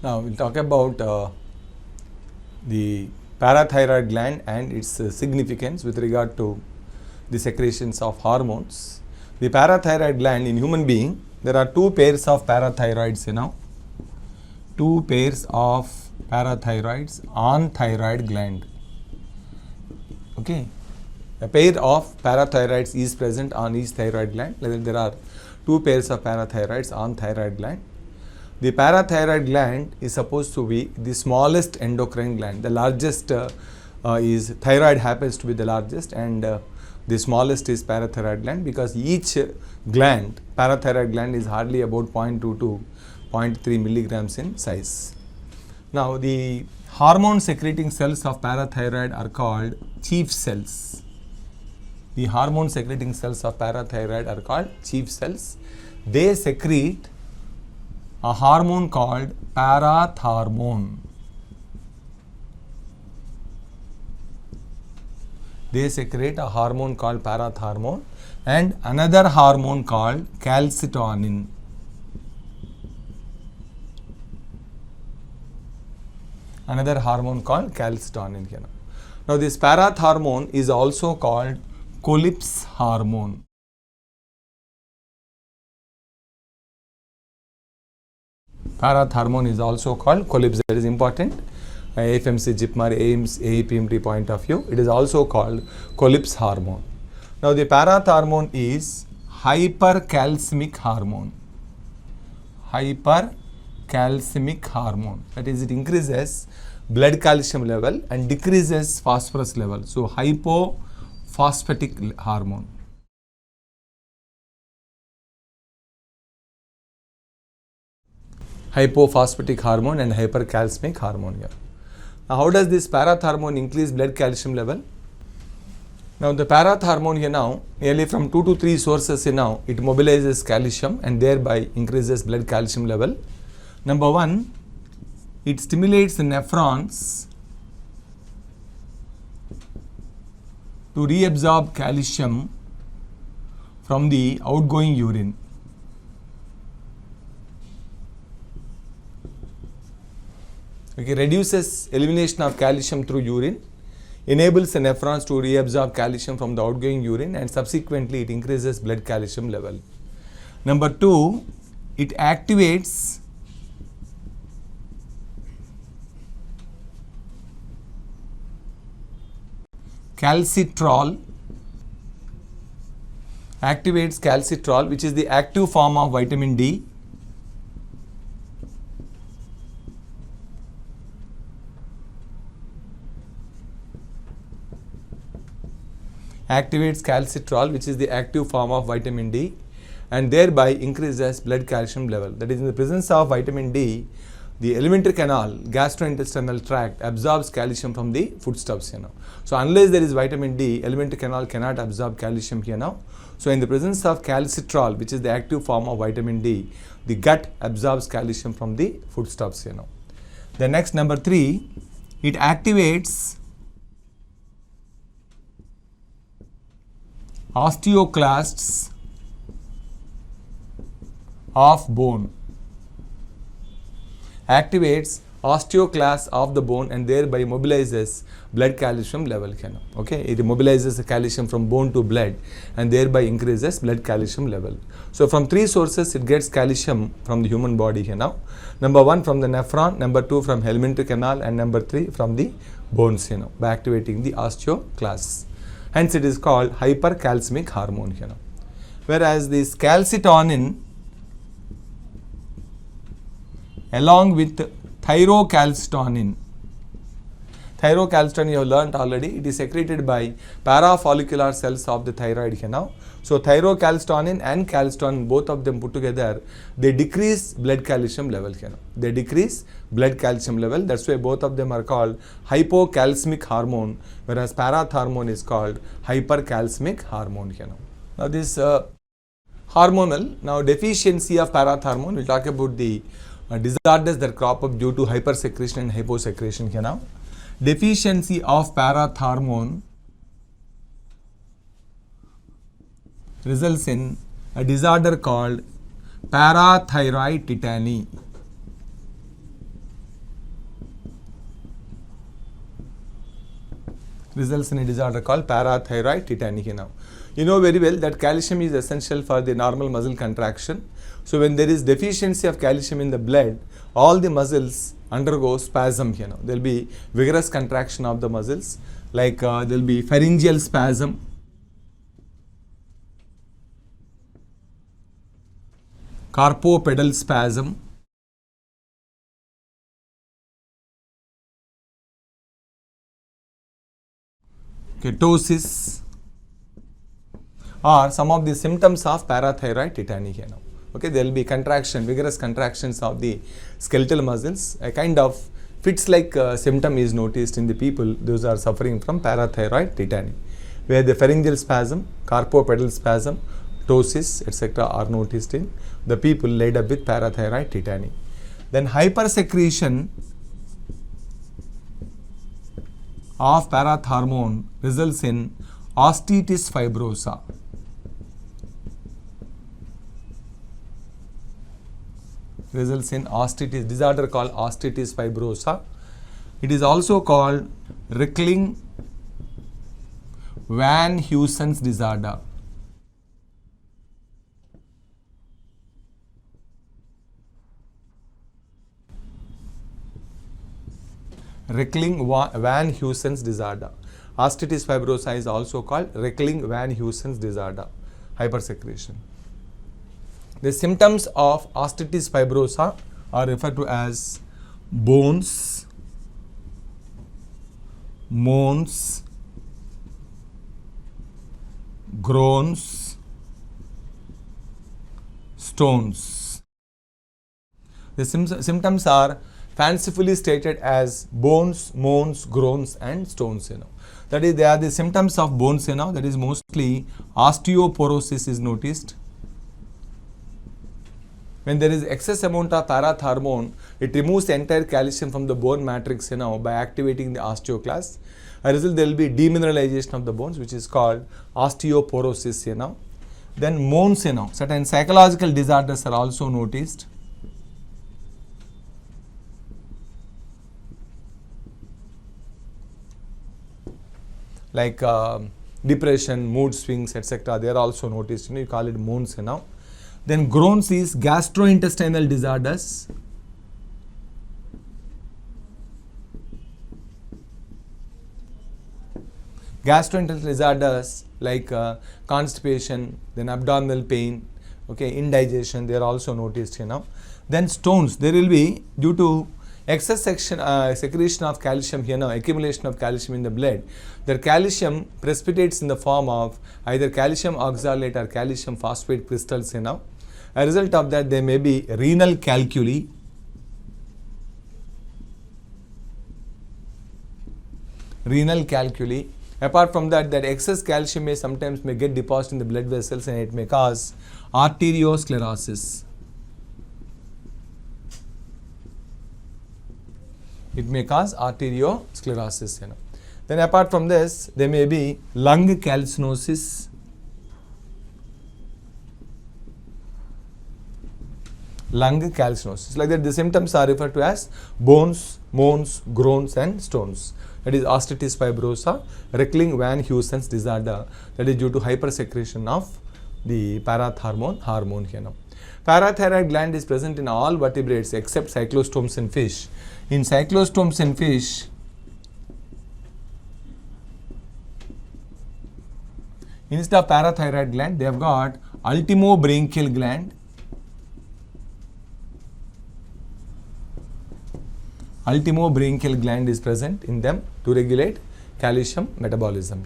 Now we'll talk about the parathyroid gland and its significance with regard to the secretions of hormones. The parathyroid gland in human being, there are two pairs of parathyroids, two pairs of parathyroids on thyroid gland. Okay, a pair of parathyroids is present on each thyroid gland. There are two pairs of parathyroids on thyroid gland. The parathyroid gland is supposed to be the smallest endocrine gland. The largest is thyroid, happens to be the largest, and the smallest is parathyroid gland, because each gland, parathyroid gland, is hardly about 0.2 to 0.3 milligrams in size. Now the hormone secreting cells of parathyroid are called chief cells. The hormone secreting cells of parathyroid are called chief cells. They secrete a hormone called parathormone. They secrete a hormone called parathormone and another hormone called calcitonin. Another hormone called calcitonin. Now this parathormone is also called Colip's hormone. Parathormone is also called Colip's. That is important. AFMC, JIPMAR, AIMS, AEPMT point of view, it is also called Colip's hormone. Now the parathormone is hypercalcemic hormone. Hypercalcemic hormone. That is, it increases blood calcium level and decreases phosphorus level. So hypophosphatic hormone. Hypophosphatic hormone and hypercalcemic hormone here. Now how does this parathormone increase blood calcium level? Now the parathormone here now, nearly from 2 to 3 sources now, it mobilizes calcium and thereby increases blood calcium level. Number 1, it stimulates the nephrons to reabsorb calcium from the outgoing urine. Okay, reduces elimination of calcium through urine, enables the nephrons to reabsorb calcium from the outgoing urine, and subsequently it increases blood calcium level. Number 2, it activates calcitrol, which is the active form of vitamin D. Activates calcitrol, which is the active form of vitamin D, and thereby increases blood calcium level. That is, in the presence of vitamin D, the alimentary canal, gastrointestinal tract absorbs calcium from the foodstuffs. So unless there is vitamin D, alimentary canal cannot absorb calcium here now. So in the presence of calcitrol, which is the active form of vitamin D, the gut absorbs calcium from the foodstuffs. The next, number 3, it activates osteoclasts of bone. Activates osteoclasts of the bone and thereby mobilizes blood calcium level. Okay, it mobilizes the calcium from bone to blood and thereby increases blood calcium level. So from 3 sources it gets calcium from the human body here now. Number 1 from the nephron, number 2 from alimentary canal, and number 3 from the bones by activating the osteoclasts. Hence it is called hypercalcemic hormone here. Whereas this calcitonin, along with thyrocalcitonin, you have learnt already, it is secreted by parafollicular cells of the thyroid here now. So thyrocalcitonin and calcitonin, both of them put together, they decrease blood calcium level here. They decrease blood calcium level. That's why both of them are called hypocalcemic hormone, whereas parathormone is called hypercalcemic hormone here now. Now this hormonal, now deficiency of parathormone, we'll talk about the disorders that crop up due to hypersecretion and hyposecretion here now. Deficiency of parathormone results in a disorder called parathyroid tetany. results in a disorder called parathyroid tetany. Now, you know very well that calcium is essential for the normal muscle contraction. So when there is deficiency of calcium in the blood, all the muscles undergo spasm. There will be vigorous contraction of the muscles, like there will be pharyngeal spasm, carpopedal spasm, ketosis, are some of the symptoms of parathyroid tetany. Okay, there will be contraction, vigorous contractions of the skeletal muscles. A kind of fits-like symptom is noticed in the people those are suffering from parathyroid tetany, where the pharyngeal spasm, carpopedal spasm, ptosis, etc. are noticed in the people laid up with parathyroid tetany. Then hypersecretion of parathormone results in osteitis fibrosa. Results in osteitis, disorder called osteitis fibrosa. It is also called Rickling-Van Huysen's disorder. Rickling-Van Huysen's disorder. Osteitis fibrosa is also called Rickling-Van Huysen's disorder, hypersecretion. The symptoms of osteitis fibrosa are referred to as bones, moans, groans, stones. The symptoms are fancifully stated as bones, moans, groans and stones. That is, they are the symptoms of bones. That is, mostly osteoporosis is noticed. When there is excess amount of parathormone, it removes the entire calcium from the bone matrix by activating the osteoclast. As a result, there will be demineralization of the bones, which is called osteoporosis. Then moans, certain psychological disorders are also noticed. Like depression, mood swings, etc. They are also noticed. You call it moans. Then groans is gastrointestinal disorders. Gastrointestinal disorders like constipation, then abdominal pain, okay, indigestion, they are also noticed. Then stones, there will be, due to excess secretion of calcium accumulation of calcium in the blood, the calcium precipitates in the form of either calcium oxalate or calcium phosphate crystals. As a result of that, there may be renal calculi, Apart from that, excess calcium sometimes may get deposited in the blood vessels and it may cause arteriosclerosis. It may cause arteriosclerosis. Then apart from this, there may be lung calcinosis, Like that, the symptoms are referred to as bones, moans, groans and stones. That is osteitis fibrosa, Rickling-Van Huysen's disorder. That is due to hypersecretion of the parathormone hormone. Parathyroid gland is present in all vertebrates except cyclostomes in fish. In cyclostomes in fish, instead of parathyroid gland, they have got ultimobranchial gland, ultimobranchial gland is present in them to regulate calcium metabolism.